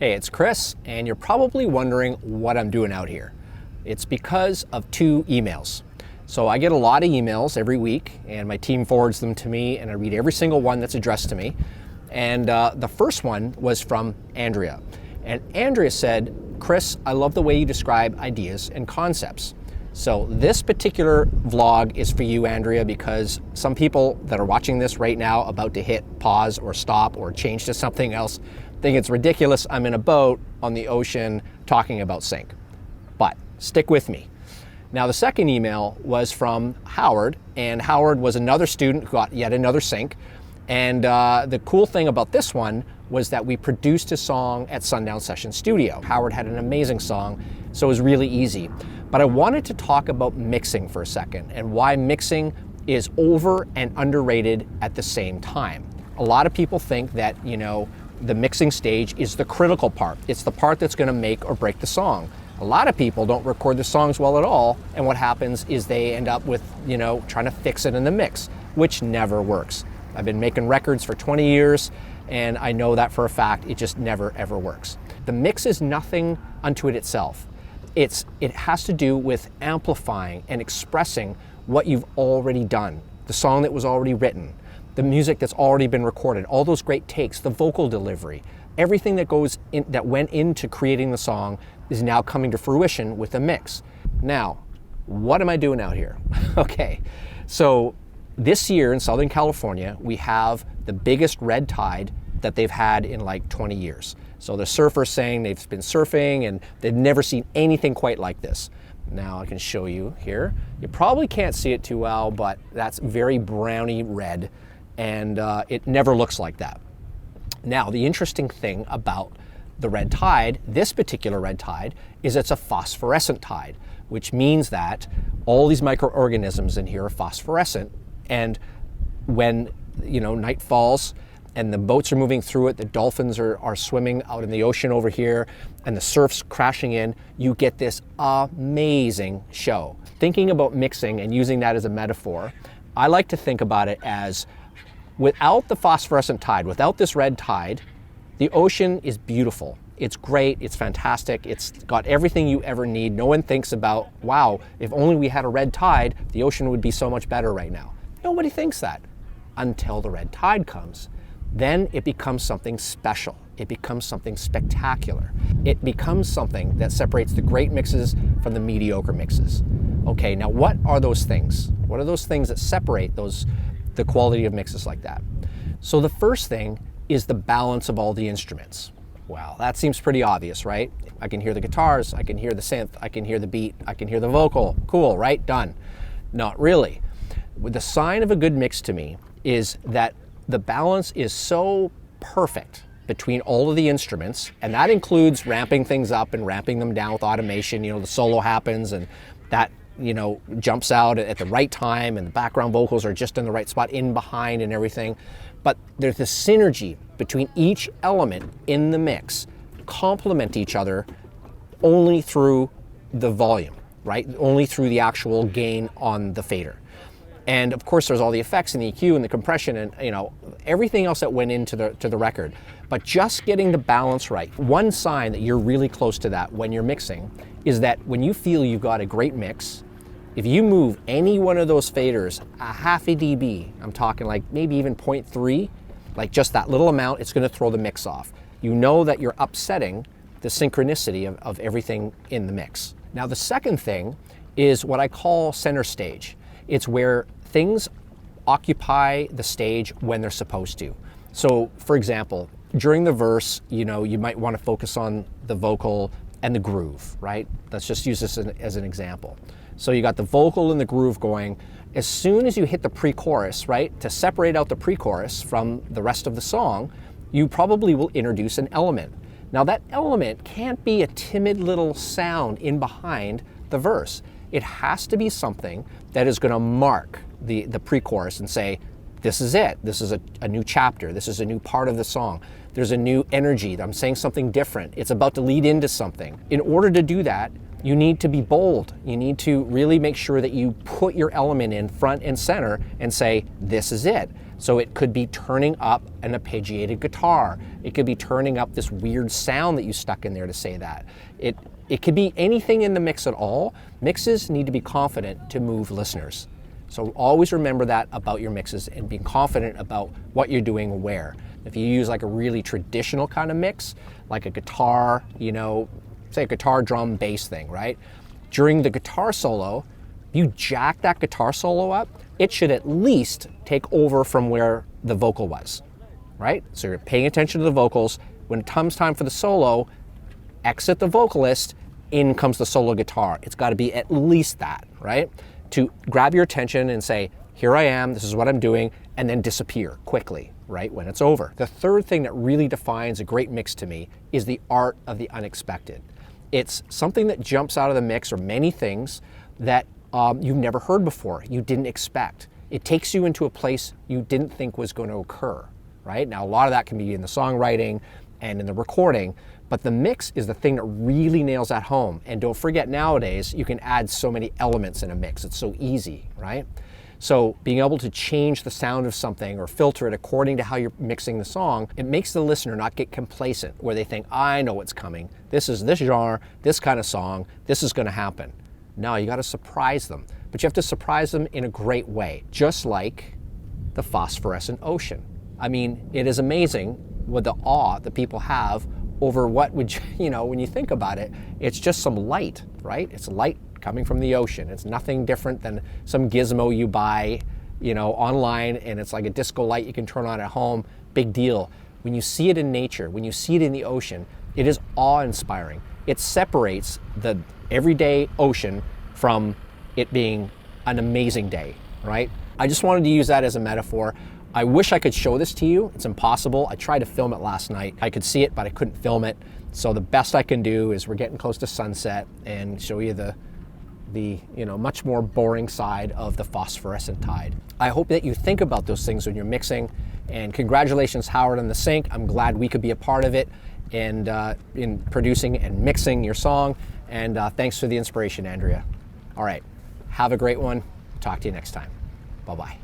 Hey, it's Chris, and you're probably wondering what I'm doing out here. It's because of 2 emails. So I get a lot of emails every week, and my team forwards them to me, and I read every single one that's addressed to me. And the first one was from Andrea. And Andrea said, Chris, I love the way you describe ideas and concepts. So this particular vlog is for you, Andrea, because some people that are watching this right now about to hit pause or stop or change to something else think it's ridiculous I'm in a boat on the ocean talking about sync. But stick with me. Now the second email was from Howard, and Howard was another student who got yet another sync. And the cool thing about this one was that we produced a song at Sundown Session Studio. Howard had an amazing song, so it was really easy. But I wanted to talk about mixing for a second and why mixing is over and underrated at the same time. A lot of people think that, the mixing stage is the critical part. It's the part that's going to make or break the song. A lot of people don't record the songs well at all, and what happens is they end up with, trying to fix it in the mix, which never works. I've been making records for 20 years, and I know that for a fact. It just never, ever works. The mix is nothing unto it itself. It has to do with amplifying and expressing what you've already done, the song that was already written, the music that's already been recorded, all those great takes, the vocal delivery, everything that went into creating the song is now coming to fruition with a mix. Now, what am I doing out here? Okay, so this year in Southern California, we have the biggest red tide that they've had in like 20 years. So the surfers saying they've been surfing and they've never seen anything quite like this. Now I can show you here. You probably can't see it too well, but that's very browny red, and it never looks like that. Now, the interesting thing about the red tide, this particular red tide, is it's a phosphorescent tide, which means that all these microorganisms in here are phosphorescent, and when night falls and the boats are moving through it, the dolphins are swimming out in the ocean over here, and the surf's crashing in, you get this amazing show. Thinking about mixing and using that as a metaphor, I like to think about it as without the phosphorescent tide, without this red tide, the ocean is beautiful. It's great, it's fantastic, it's got everything you ever need. No one thinks about, wow, if only we had a red tide, the ocean would be so much better right now. Nobody thinks that until the red tide comes. Then it becomes something special. It becomes something spectacular. It becomes something that separates the great mixes from the mediocre mixes. Okay, now what are those things? What are those things that separate the quality of mixes like that? So the first thing is the balance of all the instruments. Well, that seems pretty obvious, right? I can hear the guitars, I can hear the synth, I can hear the beat, I can hear the vocal. Cool, right? Done. Not really. The sign of a good mix to me is that the balance is so perfect between all of the instruments, and that includes ramping things up and ramping them down with automation. The solo happens and that jumps out at the right time, and the background vocals are just in the right spot in behind and everything. But there's this synergy between each element in the mix, complement each other only through the volume, right? Only through the actual gain on the fader. And of course there's all the effects and the EQ and the compression and everything else that went into the record. But just getting the balance right. One sign that you're really close to that when you're mixing is that when you feel you've got a great mix, if you move any one of those faders a half a dB, I'm talking like maybe even 0.3, like just that little amount, it's going to throw the mix off. You know that you're upsetting the synchronicity of everything in the mix. Now the second thing is what I call center stage. It's where things occupy the stage when they're supposed to. So for example, during the verse, you might want to focus on the vocal and the groove, right? Let's just use this as an example. So you got the vocal and the groove going. As soon as you hit the pre-chorus, right, to separate out the pre-chorus from the rest of the song, you probably will introduce an element. Now that element can't be a timid little sound in behind the verse. It has to be something that is going to mark the pre-chorus and say, this is it. This is a new chapter. This is a new part of the song. There's a new energy. I'm saying something different. It's about to lead into something. In order to do that, you need to be bold. You need to really make sure that you put your element in front and center and say, this is it. So it could be turning up an arpeggiated guitar. It could be turning up this weird sound that you stuck in there to say that. It could be anything in the mix at all. Mixes need to be confident to move listeners. So always remember that about your mixes and being confident about what you're doing where. If you use like a really traditional kind of mix, like a guitar, say a guitar, drum, bass thing, right? During the guitar solo, you jack that guitar solo up, it should at least take over from where the vocal was, right? So you're paying attention to the vocals. When it comes time for the solo, exit the vocalist, in comes the solo guitar. It's got to be at least that, right? To grab your attention and say, here I am, this is what I'm doing, and then disappear quickly, right, when it's over. The third thing that really defines a great mix to me is the art of the unexpected. It's something that jumps out of the mix, or many things that you've never heard before, you didn't expect. It takes you into a place you didn't think was going to occur, right? Now, a lot of that can be in the songwriting and in the recording, but the mix is the thing that really nails that home. And don't forget, nowadays, you can add so many elements in a mix. It's so easy, right? So being able to change the sound of something or filter it according to how you're mixing the song, it makes the listener not get complacent, where they think, I know what's coming. This is this genre, this kind of song, this is going to happen. No, you got to surprise them. But you have to surprise them in a great way, just like the phosphorescent ocean. I mean, it is amazing what the awe that people have over what would, when you think about it, it's just some light, right? It's light coming from the ocean. It's nothing different than some gizmo you buy, online, and it's like a disco light you can turn on at home. Big deal. When you see it in nature, when you see it in the ocean, it is awe-inspiring. It separates the everyday ocean from it being an amazing day, right? I just wanted to use that as a metaphor. I wish I could show this to you. It's impossible. I tried to film it last night. I could see it, but I couldn't film it. So the best I can do is we're getting close to sunset and show you the much more boring side of the phosphorescent tide. I hope that you think about those things when you're mixing. And congratulations, Howard, on the sync. I'm glad we could be a part of it and in producing and mixing your song. And thanks for the inspiration, Andrea. All right, have a great one. Talk to you next time. Bye-bye.